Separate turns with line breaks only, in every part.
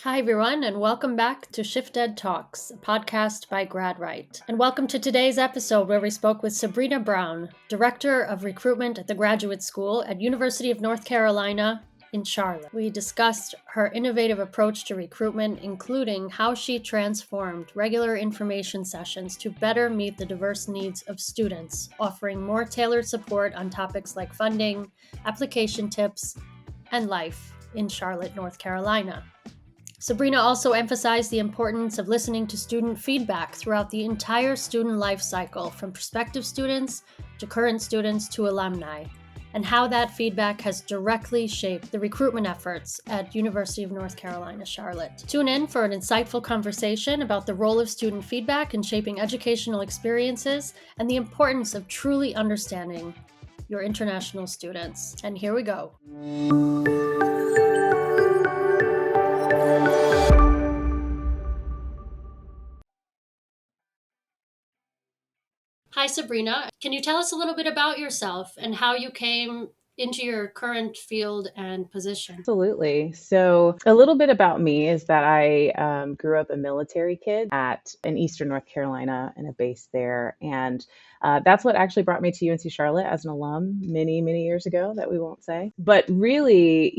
Hi, everyone, and welcome back to ShiftED Talks, a podcast by GradRight. And welcome to today's episode where we spoke with Sabrina Brown, Director of Recruitment at the Graduate School at University of North Carolina in Charlotte. We discussed her innovative approach to recruitment, including how she transformed regular information sessions to better meet the diverse needs of students, offering more tailored support on topics like funding, application tips, and life in Charlotte, North Carolina. Sabrina also emphasized the importance of listening to student feedback throughout the entire student life cycle, from prospective students to current students to alumni, and how that feedback has directly shaped the recruitment efforts at University of North Carolina, Charlotte. Tune in for an insightful conversation about the role of student feedback in shaping educational experiences and the importance of truly understanding your international students. And here we go. Hi, Sabrina. Can you tell us a little bit about yourself and how you came into your current field and position?
Absolutely. So, a little bit about me is that I grew up a military kid in Eastern North Carolina and a base there. And that's what actually brought me to UNC Charlotte as an alum many, many years ago, that we won't say. But really,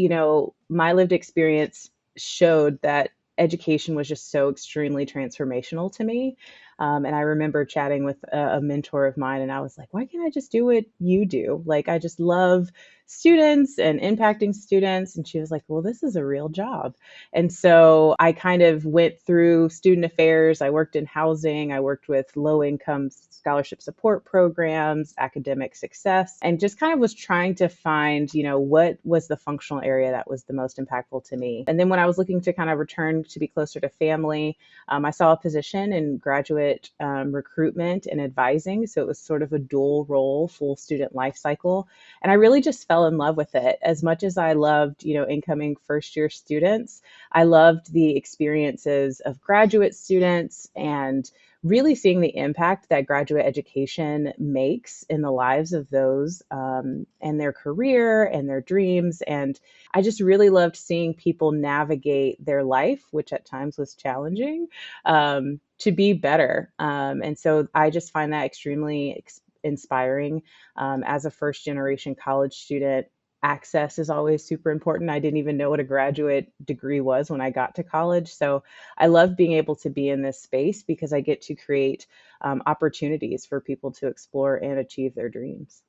my lived experience showed that education was just so extremely transformational to me. And I remember chatting with a mentor of mine, and I was like, why can't I just do what you do? Like, I just love students and impacting students. And she was like, well, this is a real job. And so I kind of went through student affairs. I worked in housing. I worked with low income scholarship support programs, academic success, and just kind of was trying to find, what was the functional area that was the most impactful to me. And then when I was looking to kind of return to be closer to family, I saw a position in graduate recruitment and advising. So it was sort of a dual role, full student life cycle. And I really just fell in love with it. As much as I loved, incoming first year students, I loved the experiences of graduate students and really seeing the impact that graduate education makes in the lives of those and their career and their dreams. And I just really loved seeing people navigate their life, which at times was challenging, to be better. And so I just find that extremely inspiring. As a first generation college student, access is always super important. I didn't even know what a graduate degree was when I got to college. So I love being able to be in this space because I get to create opportunities for people to explore and achieve their dreams.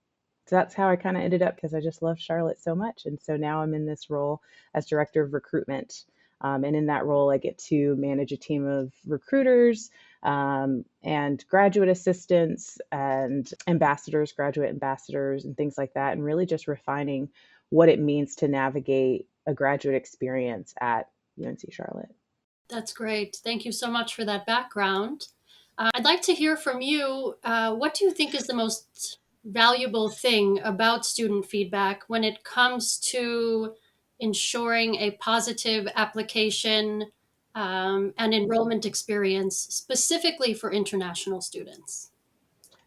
So that's how I kind of ended up, because I just love Charlotte so much. And so now I'm in this role as director of recruitment. And in that role, I get to manage a team of recruiters and graduate assistants and ambassadors, graduate ambassadors, and things like that, and really just refining what it means to navigate a graduate experience at UNC Charlotte.
That's great. Thank you so much for that background. I'd like to hear from you. What do you think is the most valuable thing about student feedback when it comes to ensuring a positive application and enrollment experience, specifically for international students?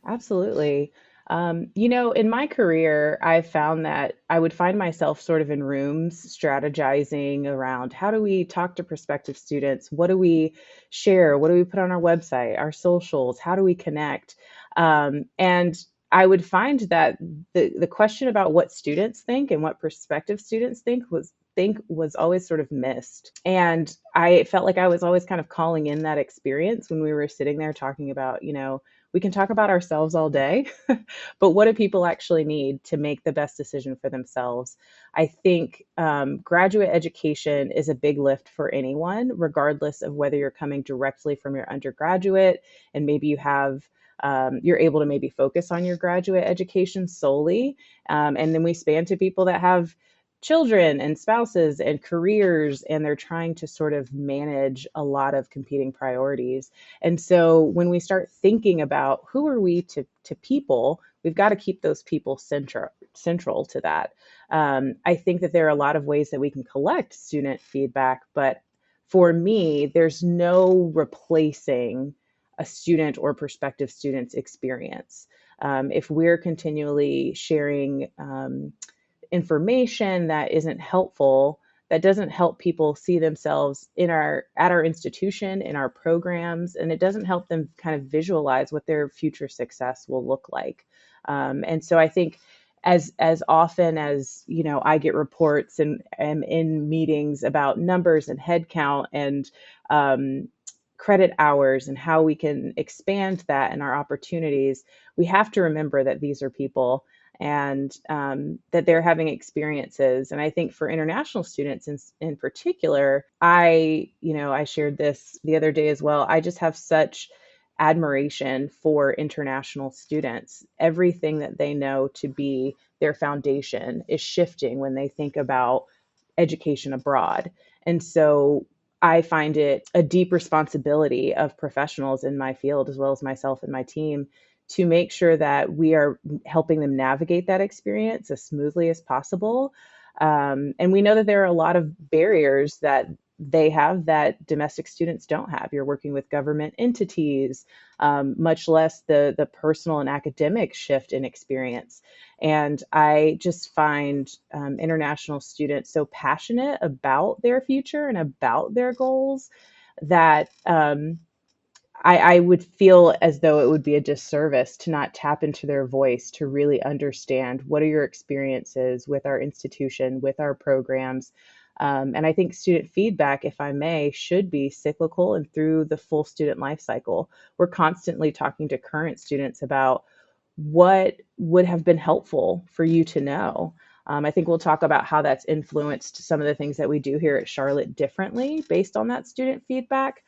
Absolutely. In my career, I've found that I would find myself sort of in rooms strategizing around how do we talk to prospective students? What do we share? What do we put on our website, our socials? How do we connect? And I would find that the question about what students think and what prospective students think was always sort of missed. And I felt like I was always kind of calling in that experience when we were sitting there talking about, we can talk about ourselves all day, but what do people actually need to make the best decision for themselves? I think graduate education is a big lift for anyone, regardless of whether you're coming directly from your undergraduate and maybe you're able to maybe focus on your graduate education solely. And then we span to people that have children and spouses and careers, and they're trying to sort of manage a lot of competing priorities. And so when we start thinking about who are we to people, we've got to keep those people central to that. I think that there are a lot of ways that we can collect student feedback, but for me, there's no replacing a student or prospective student's experience. If we're continually sharing information that isn't helpful, that doesn't help people see themselves at our institution, in our programs, and it doesn't help them kind of visualize what their future success will look like. And so I think as often as I get reports and am in meetings about numbers and headcount and credit hours and how we can expand that and our opportunities, we have to remember that these are people and that they're having experiences. And I think for international students in particular, I shared this the other day as well. I just have such admiration for international students. Everything that they know to be their foundation is shifting when they think about education abroad. And so I find it a deep responsibility of professionals in my field, as well as myself and my team, to make sure that we are helping them navigate that experience as smoothly as possible. And we know that there are a lot of barriers that they have that domestic students don't have. You're working with government entities, much less the personal and academic shift in experience. And I just find international students so passionate about their future and about their goals that I would feel as though it would be a disservice to not tap into their voice to really understand what are your experiences with our institution, with our programs. And I think student feedback, if I may, should be cyclical and through the full student life cycle. We're constantly talking to current students about what would have been helpful for you to know. I think we'll talk about how that's influenced some of the things that we do here at Charlotte differently based on that student feedback.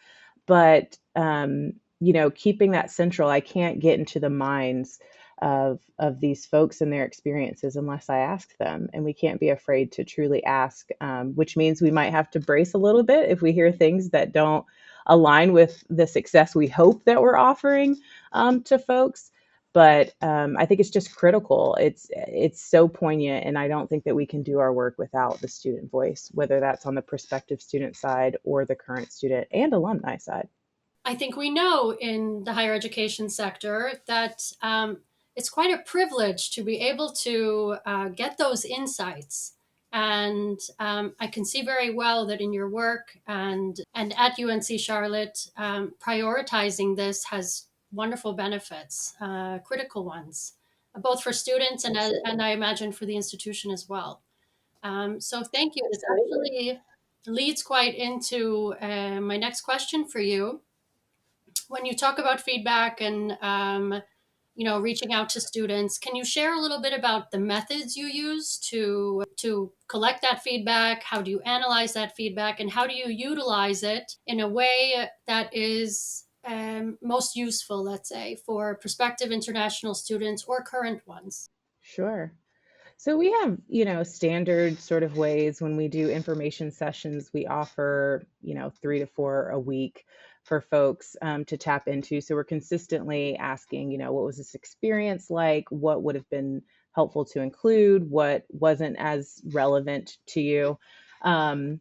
But keeping that central, I can't get into the minds of these folks and their experiences unless I ask them, and we can't be afraid to truly ask, which means we might have to brace a little bit if we hear things that don't align with the success we hope that we're offering to folks. But I think it's just critical. It's so poignant, and I don't think that we can do our work without the student voice, whether that's on the prospective student side or the current student and alumni side.
I think we know in the higher education sector that it's quite a privilege to be able to get those insights. And I can see very well that in your work and at UNC Charlotte, prioritizing this has wonderful benefits, critical ones, both for students and I imagine for the institution as well. So thank you. This actually leads quite into my next question for you. When you talk about feedback and reaching out to students, can you share a little bit about the methods you use to collect that feedback? How do you analyze that feedback, and how do you utilize it in a way that is most useful, let's say, for prospective international students or current ones?
Sure. So we have, standard sort of ways when we do information sessions, we offer, 3 to 4 a week for folks to tap into. So we're consistently asking, what was this experience like? What would have been helpful to include? What wasn't as relevant to you? Um,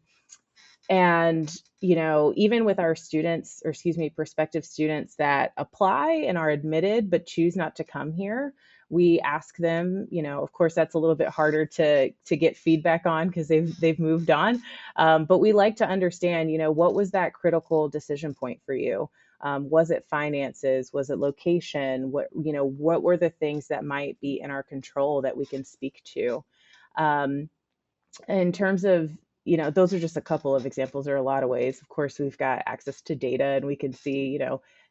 and, even with our students, or excuse me, prospective students that apply and are admitted but choose not to come here, we ask them, of course, that's a little bit harder to get feedback on because they've moved on. But we like to understand, what was that critical decision point for you? Was it finances? Was it location? What were the things that might be in our control that we can speak to? Um, in terms of, those are just a couple of examples. There are a lot of ways. Of course, we've got access to data and we can see,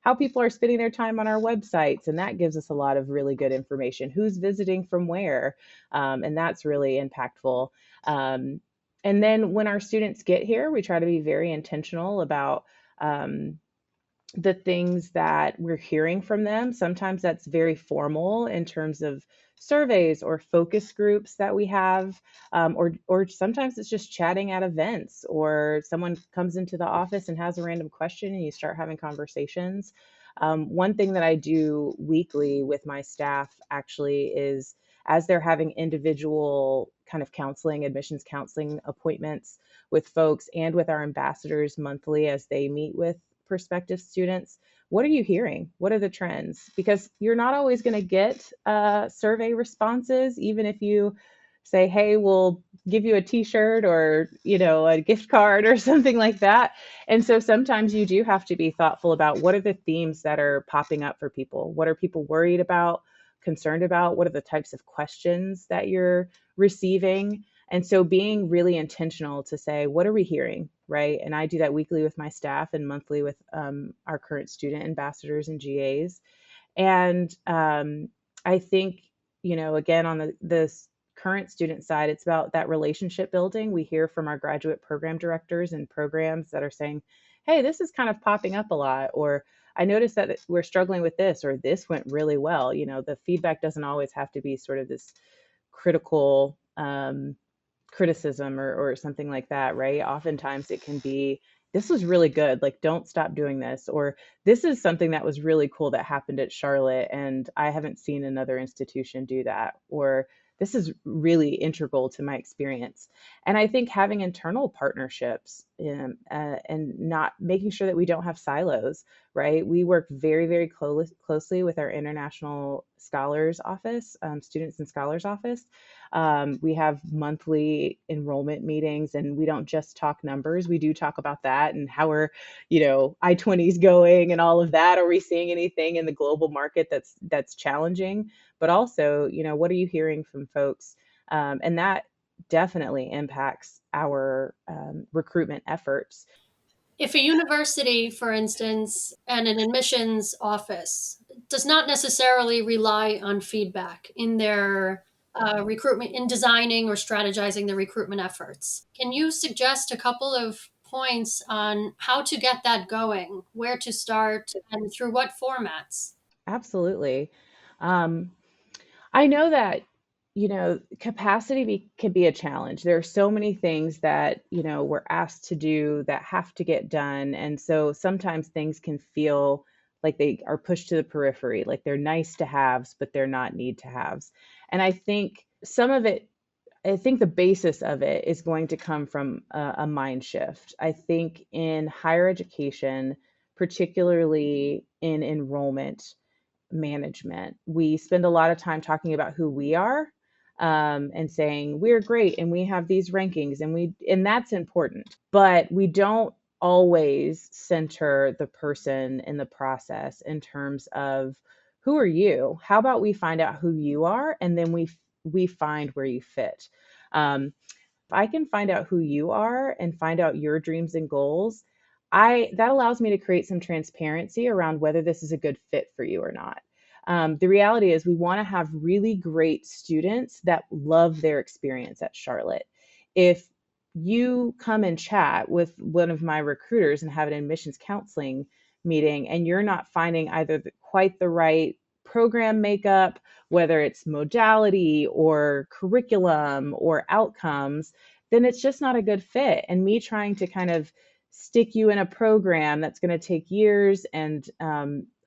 how people are spending their time on our websites. And that gives us a lot of really good information. Who's visiting from where? And that's really impactful. And then when our students get here, we try to be very intentional about the things that we're hearing from them. Sometimes that's very formal in terms of surveys or focus groups that we have, or sometimes it's just chatting at events, or someone comes into the office and has a random question and you start having conversations. One thing that I do weekly with my staff actually is, as they're having individual kind of counseling, admissions counseling appointments with folks, and with our ambassadors monthly as they meet with prospective students, what are you hearing? What are the trends? Because you're not always going to get survey responses, even if you say, hey, we'll give you a t-shirt or, a gift card or something like that. And so sometimes you do have to be thoughtful about what are the themes that are popping up for people? What are people worried about, concerned about? What are the types of questions that you're receiving? And so being really intentional to say, what are we hearing, right? And I do that weekly with my staff and monthly with our current student ambassadors and GAs. And I think, again, on this current student side, it's about that relationship building. We hear from our graduate program directors and programs that are saying, hey, this is kind of popping up a lot, or I noticed that we're struggling with this, or this went really well. The feedback doesn't always have to be sort of this critical criticism or something like that, right? Oftentimes it can be, this was really good, like don't stop doing this, or this is something that was really cool that happened at Charlotte and I haven't seen another institution do that, or this is really integral to my experience. And I think having internal partnerships and not making sure that we don't have silos, right? We work very, very closely with our international scholars office, students and scholars office. We have monthly enrollment meetings, and we don't just talk numbers. We do talk about that and how are, I-20s going and all of that. Are we seeing anything in the global market that's challenging? But also, what are you hearing from folks? And that definitely impacts our recruitment efforts.
If a university, for instance, and an admissions office does not necessarily rely on feedback in their recruitment, in designing or strategizing the recruitment efforts, can you suggest a couple of points on how to get that going, where to start, and through what formats?
Absolutely. Um, I know that, can be a challenge. There are so many things that, we're asked to do that have to get done. And so sometimes things can feel like they are pushed to the periphery, like they're nice to haves, but they're not need to haves. And I think the basis of it is going to come from a mind shift. I think in higher education, particularly in enrollment management, we spend a lot of time talking about who we are, and saying we're great and we have these rankings and that's important, but we don't always center the person in the process in terms of who are you? How about we find out who you are and then we find where you fit. If I can find out who you are and find out your dreams and goals, I that allows me to create some transparency around whether this is a good fit for you or not. The reality is we want to have really great students that love their experience at Charlotte. If you come and chat with one of my recruiters and have an admissions counseling meeting and you're not finding either quite the right program makeup, whether it's modality or curriculum or outcomes, then it's just not a good fit. And me trying to kind of stick you in a program that's going to take years and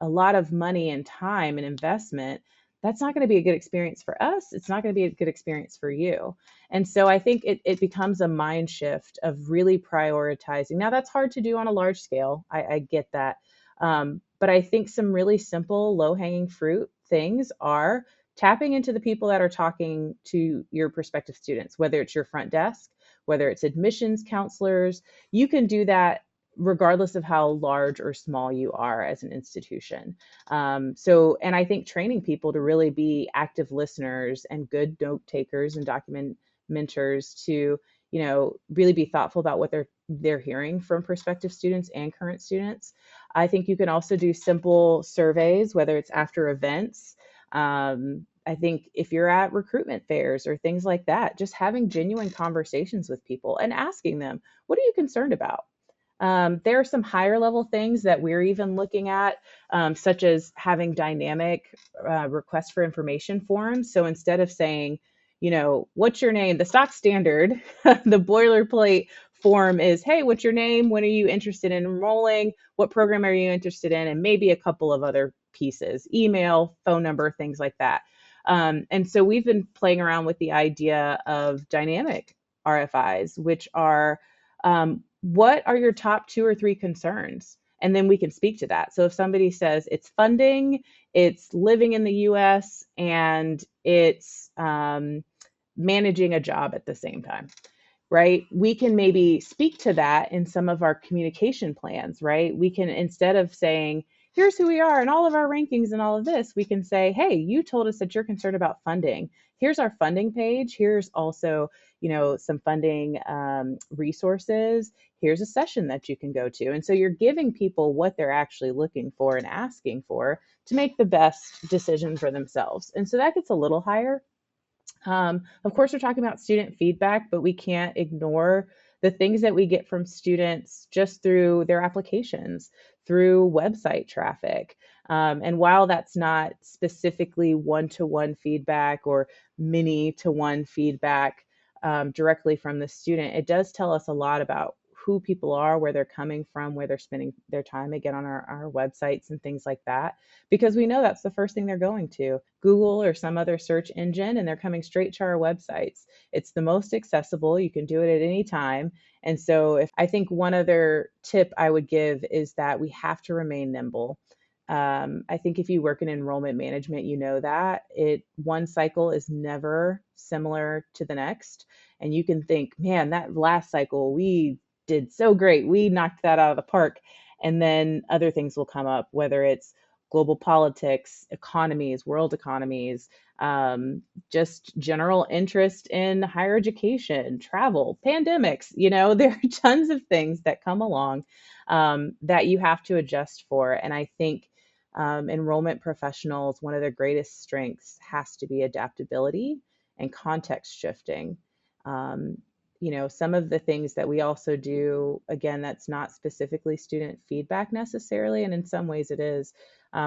a lot of money and time and investment, that's not going to be a good experience for us. It's not going to be a good experience for you. And so I think it becomes a mind shift of really prioritizing. Now, that's hard to do on a large scale. I get that. But I think some really simple, low hanging fruit things are tapping into the people that are talking to your prospective students, whether it's your front desk, whether it's admissions counselors. You can do that regardless of how large or small you are as an institution. And I think training people to really be active listeners and good note takers and documenters to, really be thoughtful about what they're hearing from prospective students and current students. I think you can also do simple surveys, whether it's after events. I think if you're at recruitment fairs or things like that, just having genuine conversations with people and asking them, what are you concerned about? There are some higher level things that we're even looking at, such as having dynamic request for information forms. So instead of saying, what's your name? The stock standard, the boilerplate form is, hey, what's your name? When are you interested in enrolling? What program are you interested in? And maybe a couple of other pieces, email, phone number, things like that. And so we've been playing around with the idea of dynamic RFIs, which are, what are your top 2 or 3 concerns? And then we can speak to that. So if somebody says it's funding, it's living in the US, and it's managing a job at the same time, right? We can maybe speak to that in some of our communication plans, right? We can, instead of saying, here's who we are and all of our rankings and all of this, we can say, hey, you told us that you're concerned about funding. Here's our funding page. Here's also, some funding resources. Here's a session that you can go to. And so you're giving people what they're actually looking for and asking for to make the best decision for themselves. And so that gets a little higher. Of course, we're talking about student feedback, but we can't ignore the things that we get from students just through their applications, through website traffic. And while that's not specifically one-to-one feedback or many-to-one feedback directly from the student, it does tell us a lot about who people are, where they're coming from, where they're spending their time, again, on our websites and things like that, because we know that's the first thing they're going to, Google or some other search engine, and they're coming straight to our websites. It's the most accessible. You can do it at any time. And so if I think one other tip I would give is that we have to remain nimble. I think if you work in enrollment management, you know that one cycle is never similar to the next. And you can think, man, that last cycle, we did so great. We knocked that out of the park. And then other things will come up, whether it's global politics, economies, world economies, just general interest in higher education, travel, pandemics. There are tons of things that come along that you have to adjust for. And I think enrollment professionals, one of their greatest strengths has to be adaptability and context shifting. Some of the things that we also do, again, that's not specifically student feedback necessarily, and in some ways it is.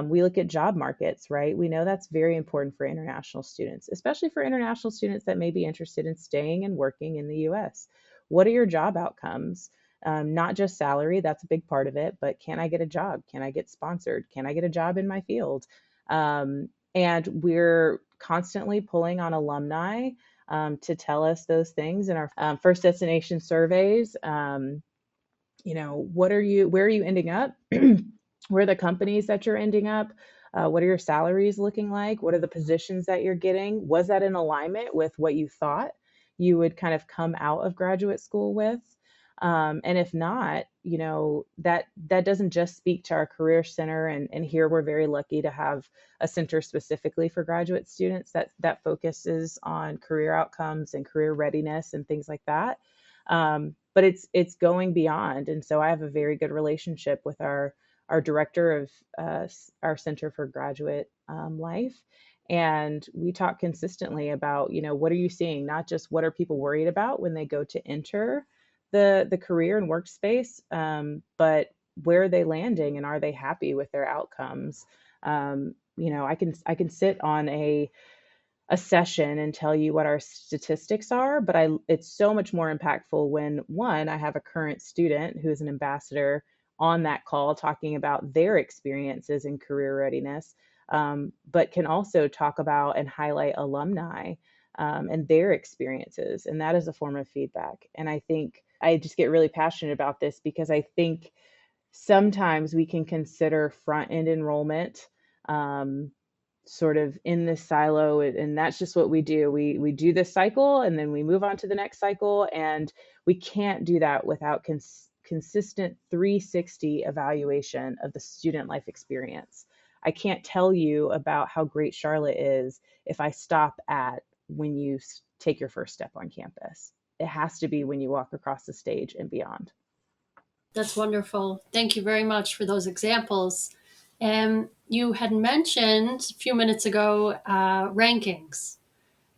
We look at job markets, right? We know that's very important for international students, especially for international students that may be interested in staying and working in the US. What are your job outcomes? Not just salary, that's a big part of it, but can I get a job? Can I get sponsored? Can I get a job in my field? And we're constantly pulling on alumni to tell us those things in our first destination surveys. Where are you ending up? Where are the companies that you're ending up? What are your salaries looking like? What are the positions that you're getting? Was that in alignment with what you thought you would kind of come out of graduate school with? And if not, that doesn't just speak to our career center. And here we're very lucky to have a center specifically for graduate students that focuses on career outcomes and career readiness and things like that. But it's going beyond. And so I have a very good relationship with our director of our Center for Graduate Life. And we talk consistently about, what are you seeing? Not just what are people worried about when they go to enter the career and workspace, but where are they landing and are they happy with their outcomes? I can sit on a session and tell you what our statistics are, but it's so much more impactful when, one, I have a current student who is an ambassador on that call talking about their experiences in career readiness, but can also talk about and highlight alumni and their experiences. And that is a form of feedback. And I think I just get really passionate about this because I think sometimes we can consider front-end enrollment sort of in this silo, and that's just what we do. We do this cycle and then we move on to the next cycle, and we can't do that without consistent 360 evaluation of the student life experience. I can't tell you about how great Charlotte is if I stop at when you take your first step on campus. It has to be when you walk across the stage and beyond.
That's wonderful. Thank you very much for those examples. And you had mentioned a few minutes ago rankings.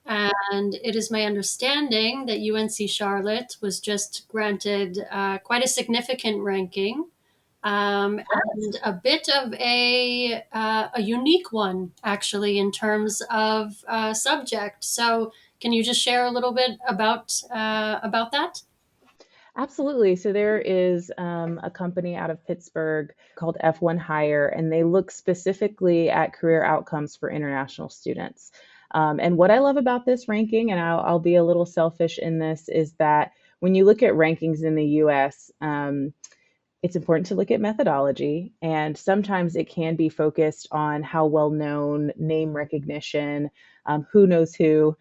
And it is my understanding that UNC Charlotte was just granted quite a significant ranking, and a bit of a unique one, actually, in terms of subject. So, can you just share a little bit about that?
Absolutely. So there is a company out of Pittsburgh called F1 Hire, and they look specifically at career outcomes for international students. And what I love about this ranking, and I'll be a little selfish in this, is that when you look at rankings in the US, it's important to look at methodology, and sometimes it can be focused on how well known, name recognition, who knows who.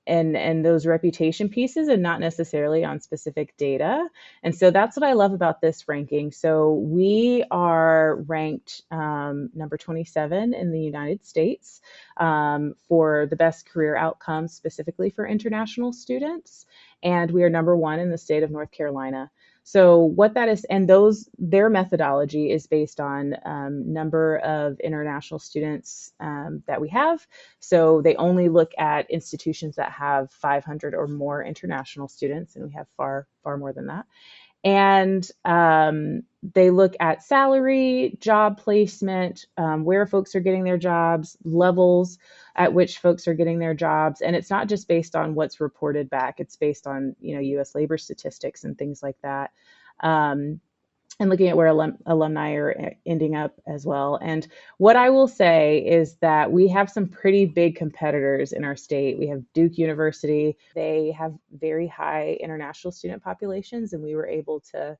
and those reputation pieces and not necessarily on specific data. And so that's what I love about this ranking. So we are ranked number 27 in the United States for the best career outcomes, specifically for international students. And we are number one in the state of North Carolina. So what that is, and their methodology is based on number of international students that we have. So they only look at institutions that have 500 or more international students, and we have far more than that. And they look at salary, job placement, where folks are getting their jobs, levels at which folks are getting their jobs. And it's not just based on what's reported back, it's based on, US labor statistics and things like that. And looking at where alumni are ending up as well. And what I will say is that we have some pretty big competitors in our state. We have Duke University. They have very high international student populations, and we were able to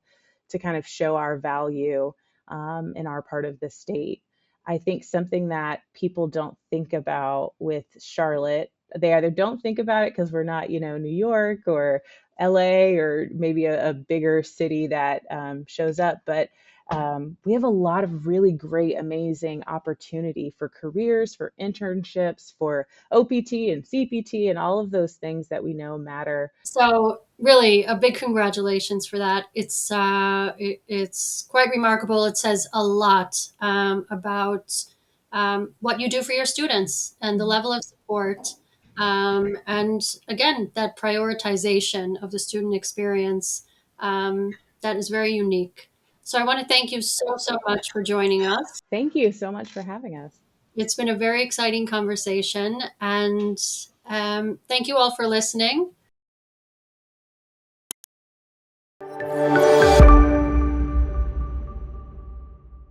kind of show our value in our part of the state. I think something that people don't think about with Charlotte, they either don't think about it because we're not, New York or LA or maybe a bigger city that shows up, but we have a lot of really great, amazing opportunity for careers, for internships, for OPT and CPT, and all of those things that we know matter.
So really a big congratulations for that. It's quite remarkable. It says a lot about what you do for your students and the level of support. And again, that prioritization of the student experience that is very unique. So I want to thank you so much for joining us.
Thank you so much for having us.
It's been a very exciting conversation, and thank you all for listening.